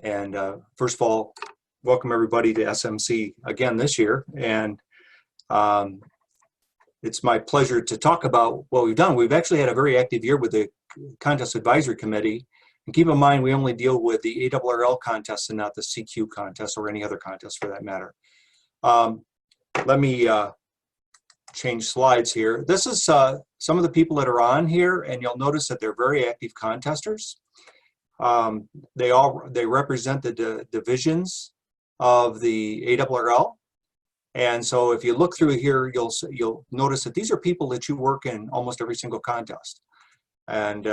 And first of all, welcome everybody to SMC again this year. And it's my pleasure to talk about what we've done. We've actually had a very active year with the Contest Advisory Committee. And keep in mind, we only deal with the ARRL contests and not the CQ contest or any other contest for that matter. Let me change slides here. This is some of the people that are on here, and you'll notice that they're very active contesters. They represent the divisions of the ARRL. And so if you look through here, you'll notice that these are people that you work in almost every single contest. And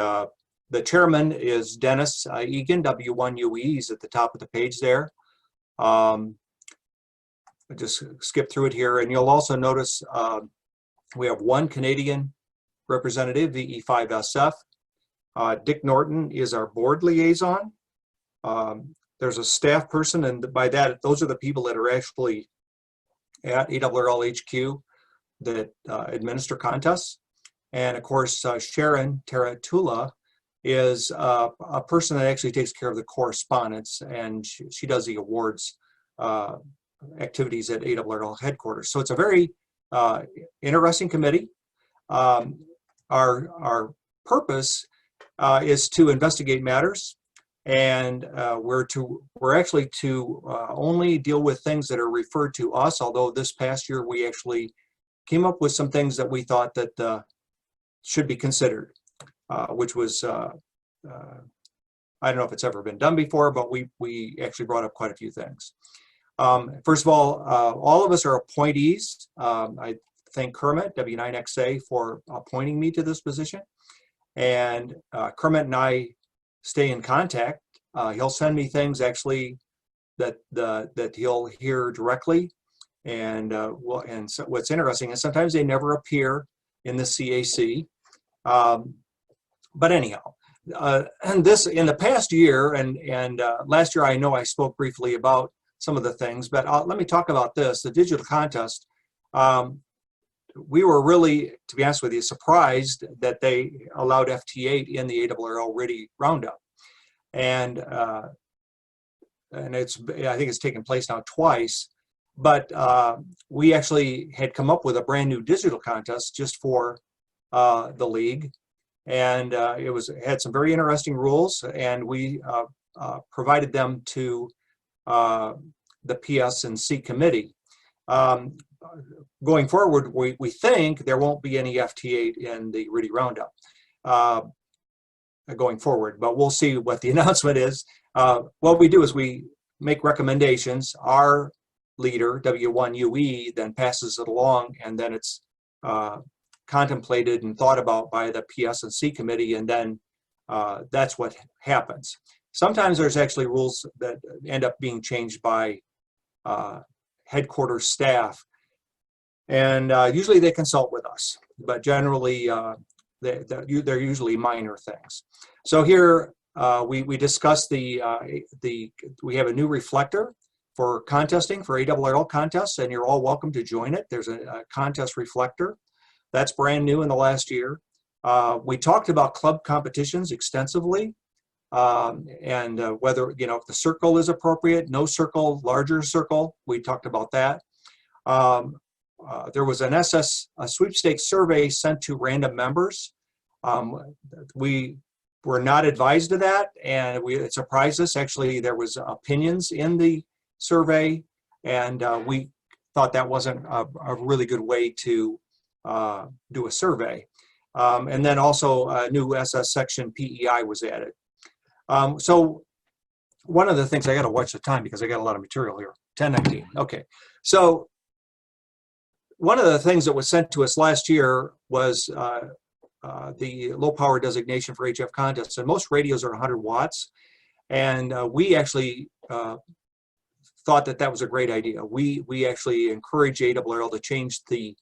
the chairman is Dennis Egan, W1UE. He's at the top of the page there. I just skip through it here, and you'll also notice we have one Canadian representative, VE5SF. Dick Norton is our board liaison. There's a staff person, and by that, those are the people that are actually at ARRL HQ that administer contests. And of course, Sharon Taratula is a person that actually takes care of the correspondence, and she does the awards activities at ARRL headquarters. So it's a very interesting committee. Our purpose is to investigate matters, and we're actually to only deal with things that are referred to us, although this past year we actually came up with some things that we thought that should be considered, which was, I don't know if it's ever been done before, but we actually brought up quite a few things. First of all of us are appointees. I thank Kermit, W9XA, for appointing me to this position. And Kermit and I stay in contact. He'll send me things actually that he'll hear directly. And so what's interesting is sometimes they never appear in the CAC. But anyhow, and this in the past year and last year, I know I spoke briefly about some of the things, but let me talk about this, the digital contest. We were really, to be honest with you, surprised that they allowed FT8 in the ARRL Ready Roundup. And I think it's taken place now twice, but we actually had come up with a brand new digital contest just for the league. And it had some very interesting rules, and we provided them to the PS&C committee. Going forward, we think there won't be any FT8 in the Ready Roundup going forward, but we'll see what the announcement is. What we do is we make recommendations. Our leader, W1UE, then passes it along, and then it's contemplated and thought about by the PS&C committee, and then that's what happens. Sometimes there's actually rules that end up being changed by headquarters staff, and usually they consult with us, but generally they're usually minor things. So here we discussed we have a new reflector for contesting, for ARRL contests, and you're all welcome to join it. There's a contest reflector that's brand new in the last year. We talked about club competitions extensively, and whether, if the circle is appropriate, no circle, larger circle, we talked about that. There was a sweepstakes survey sent to random members. We were not advised of that, and it surprised us. Actually, there was opinions in the survey, and we thought that wasn't a really good way to do a survey. And then also a new SS section PEI was added. So one of the things, I got to watch the time because I got a lot of material here. 10:19. Okay. So one of the things that was sent to us last year was the low power designation for HF contests, and most radios are 100 watts. And we actually thought that was a great idea. We actually encourage ARRL to change the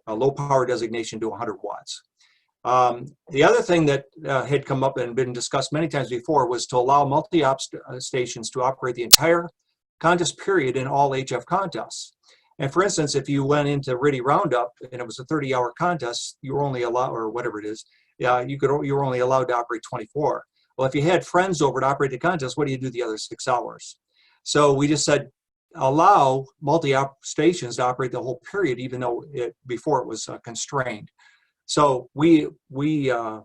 low power designation to 100 watts. The other thing that had come up and been discussed many times before was to allow multi-op stations to operate the entire contest period in all HF contests. And for instance, if you went into Ready Roundup and it was a 30-hour contest, you were only allowed, or whatever it is, you were only allowed to operate 24. Well, if you had friends over to operate the contest, what do you do the other 6 hours? So we just said, allow multi-op stations to operate the whole period, even though before it was constrained. So we had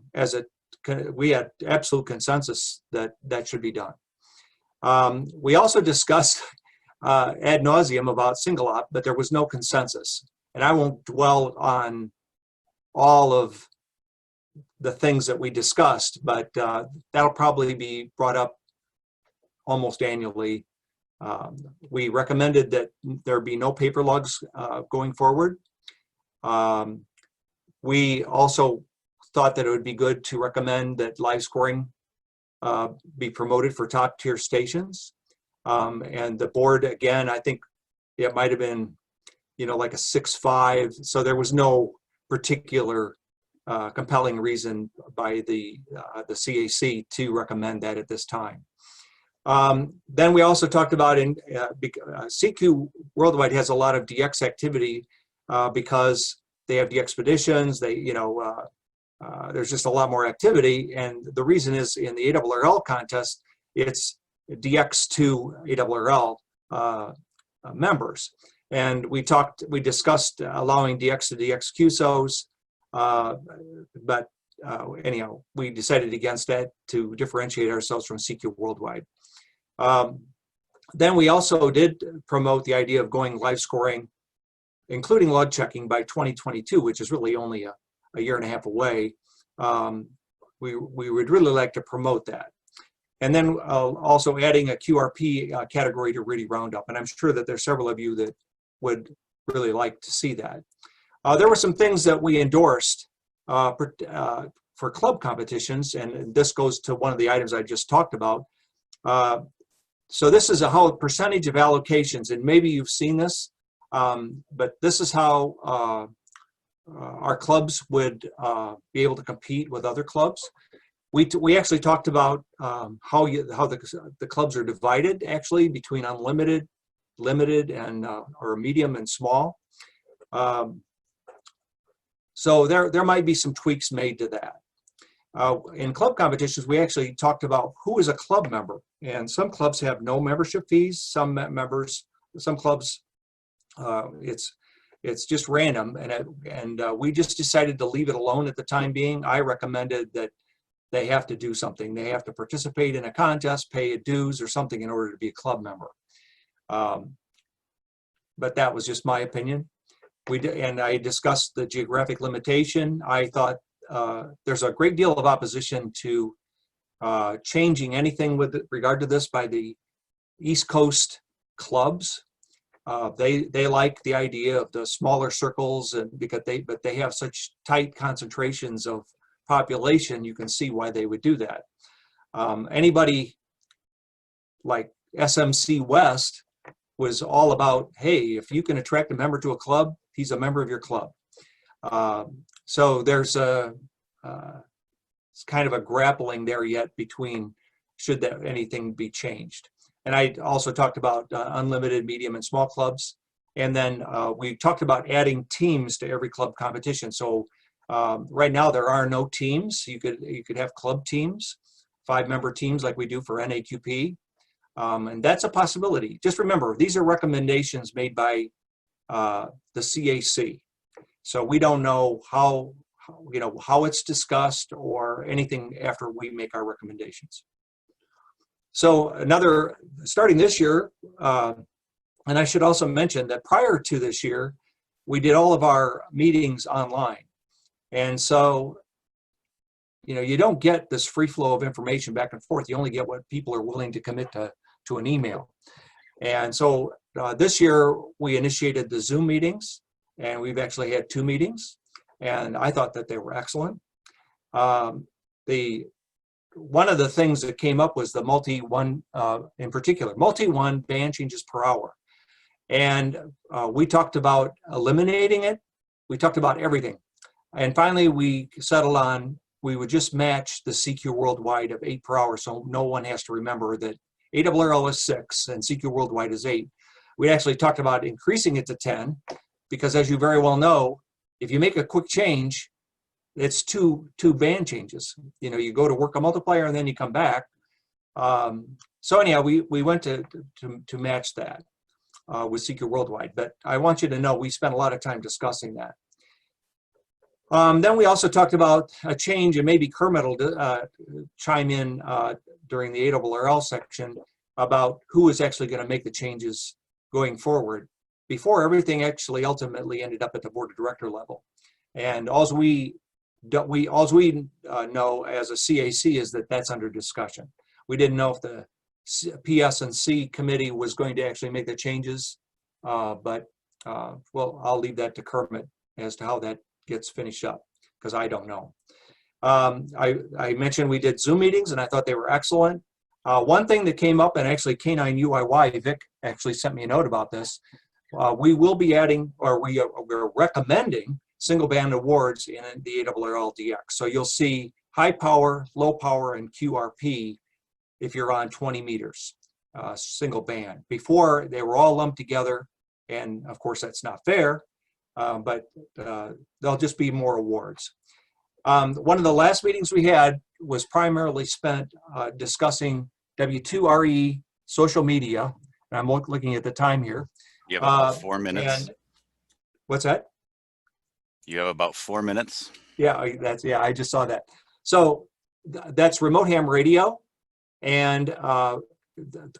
absolute consensus that that should be done. We also discussed ad nauseum about single op, but there was no consensus. And I won't dwell on all of the things that we discussed, but that'll probably be brought up almost annually. We recommended that there be no paper logs going forward. We also thought that it would be good to recommend that live scoring be promoted for top tier stations. And the board, again, I think it might have been, like a 6-5. So there was no particular compelling reason by the CAC to recommend that at this time. Then we also talked about CQ Worldwide has a lot of DX activity because they have the expeditions. There's just a lot more activity, and the reason is in the ARRL contest, it's DX to ARRL members, and we discussed allowing DX to DX QSOs, but anyhow, we decided against that to differentiate ourselves from CQ Worldwide. Then we also did promote the idea of going live scoring, including log checking, by 2022, which is really only a year and a half away. We would really like to promote that. And then also adding a QRP category to really round up. And I'm sure that there's several of you that would really like to see that. There were some things that we endorsed for club competitions, and this goes to one of the items I just talked about. So this is how percentage of allocations, and maybe you've seen this, but this is how our clubs would be able to compete with other clubs. We actually talked about how the clubs are divided actually between unlimited, limited, and or medium and small. So there might be some tweaks made to that. In club competitions, we actually talked about who is a club member, and some clubs have no membership fees. Some clubs it's just random, and we just decided to leave it alone at the time being. I recommended that they have to do something. They have to participate in a contest, pay a dues or something in order to be a club member. But that was just my opinion. And I discussed the geographic limitation. I thought there's a great deal of opposition to changing anything with regard to this by the East Coast clubs. They like the idea of the smaller circles, and but they have such tight concentrations of population. You can see why they would do that. Anybody like SMC West was all about, hey, if you can attract a member to a club, he's a member of your club. So there's it's kind of a grappling there yet between should anything be changed. And I also talked about unlimited, medium, and small clubs. And then we talked about adding teams to every club competition. So right now there are no teams. You could have club teams, 5-member teams like we do for NAQP. And that's a possibility. Just remember, these are recommendations made by the CAC. So we don't know how it's discussed or anything after we make our recommendations. So starting this year, and I should also mention that prior to this year, we did all of our meetings online. And so, you don't get this free flow of information back and forth. You only get what people are willing to commit to an email. And so this year, we initiated the Zoom meetings, and we've actually had 2 meetings, and I thought that they were excellent. One of the things that came up was the multi-one, in particular, multi-one band changes per hour. And we talked about eliminating it. We talked about everything. And finally, we settled on, we would just match the CQ Worldwide of 8 per hour, so no one has to remember that ARRL is 6 and CQ Worldwide is 8. We actually talked about increasing it to 10, because as you very well know, if you make a quick change, it's two band changes. You know, you go to work a multiplier and then you come back. So anyhow, we went to match that with CAC Worldwide. But I want you to know we spent a lot of time discussing that. Then we also talked about a change, and maybe Kermit will chime in during the ARRL section about who is actually going to make the changes going forward before everything actually ultimately ended up at the board of director level. And all we know as a CAC is that that's under discussion. We didn't know if the PS&C committee was going to actually make the changes, but well, I'll leave that to Kermit as to how that gets finished up, because I don't know. I mentioned we did Zoom meetings, and I thought they were excellent. One thing that came up, and actually K9UIY, Vic actually sent me a note about this, we will be adding, or we're recommending single band awards in the ARRL DX. So you'll see high power, low power, and QRP if you're on 20 meters, single band. Before, they were all lumped together, and of course that's not fair, but there'll just be more awards. One of the last meetings we had was primarily spent discussing W2RE social media, and I'm looking at the time here. You have about 4 minutes. And what's that? You have about 4 minutes. Yeah, I just saw that. So that's remote ham radio. And of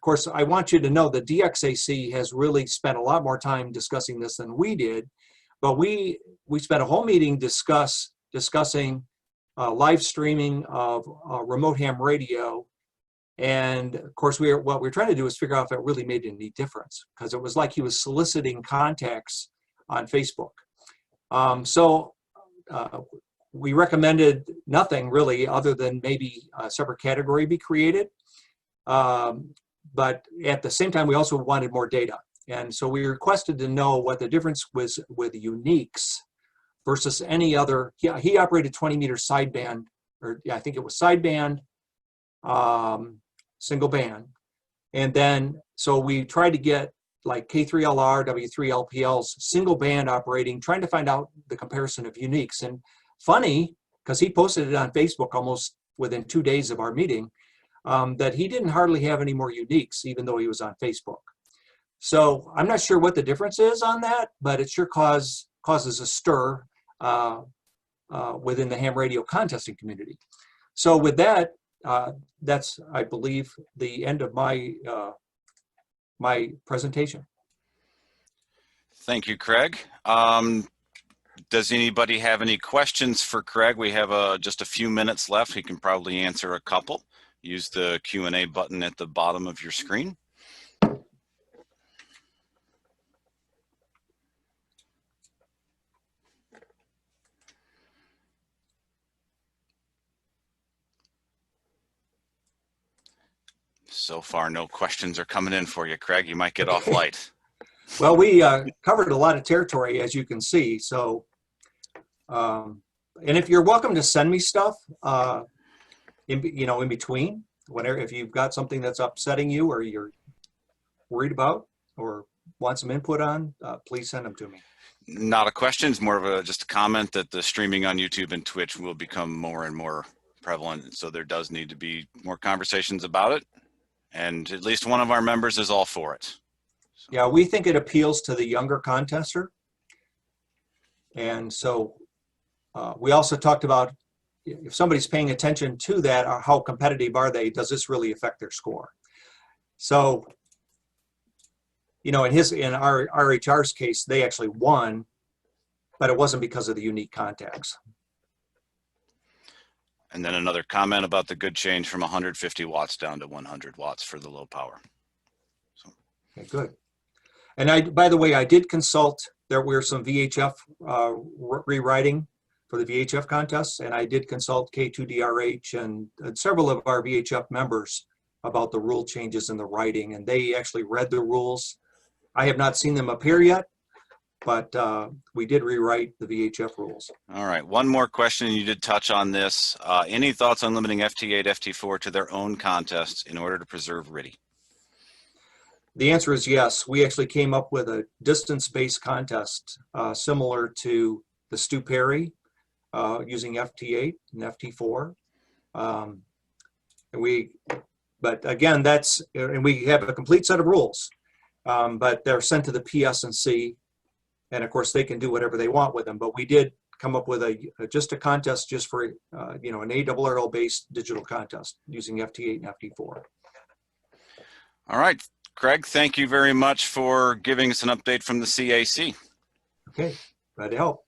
course, I want you to know the DXAC has really spent a lot more time discussing this than we did. But we spent a whole meeting discussing live streaming of remote ham radio. And of course, what we're trying to do is figure out if it really made any difference, because it was like he was soliciting contacts on Facebook. So we recommended nothing really other than maybe a separate category be created. But at the same time, we also wanted more data. And so we requested to know what the difference was with uniques versus any other. He operated 20 meter sideband, or yeah, I think it was sideband, single band. And then, so we tried to get like K3LR, W3LPL's single band operating, trying to find out the comparison of uniques. And funny, because he posted it on Facebook almost within 2 days of our meeting, that he didn't hardly have any more uniques, even though he was on Facebook. So I'm not sure what the difference is on that, but it sure causes a stir within the ham radio contesting community. So with that, that's, I believe, the end of my my presentation. Thank you, Craig. Does anybody have any questions for Craig? We have just a few minutes left. He can probably answer a couple. Use the Q&A button at the bottom of your screen. So far, no questions are coming in for you, Craig. You might get off light. Well, we covered a lot of territory, as you can see. So, and if you're welcome to send me stuff, in between, whenever, if you've got something that's upsetting you or you're worried about or want some input on, please send them to me. Not a question, it's more of just a comment that the streaming on YouTube and Twitch will become more and more prevalent. So there does need to be more conversations about it. And at least one of our members is all for it. So. Yeah, we think it appeals to the younger contester. And so we also talked about if somebody's paying attention to that, or how competitive are they, does this really affect their score? So, in our RHR's case, they actually won, but it wasn't because of the unique contacts. And then another comment about the good change from 150 watts down to 100 watts for the low power. So. Okay, good. And by the way, I did consult, there were some VHF rewriting for the VHF contests, and I did consult K2DRH and several of our VHF members about the rule changes in the writing, and they actually read the rules. I have not seen them appear yet, but we did rewrite the VHF rules. All right, one more question. You did touch on this. Any thoughts on limiting FT8, FT4 to their own contests in order to preserve RTTY? The answer is yes. We actually came up with a distance-based contest similar to the Stu Perry using FT8 and FT4. But again, and we have a complete set of rules, but they're sent to the PS&C, and of course they can do whatever they want with them. But we did come up with just a contest just for an ARRL based digital contest using FT8 and FT4. All right, Craig, thank you very much for giving us an update from the CAC. Okay, glad to help.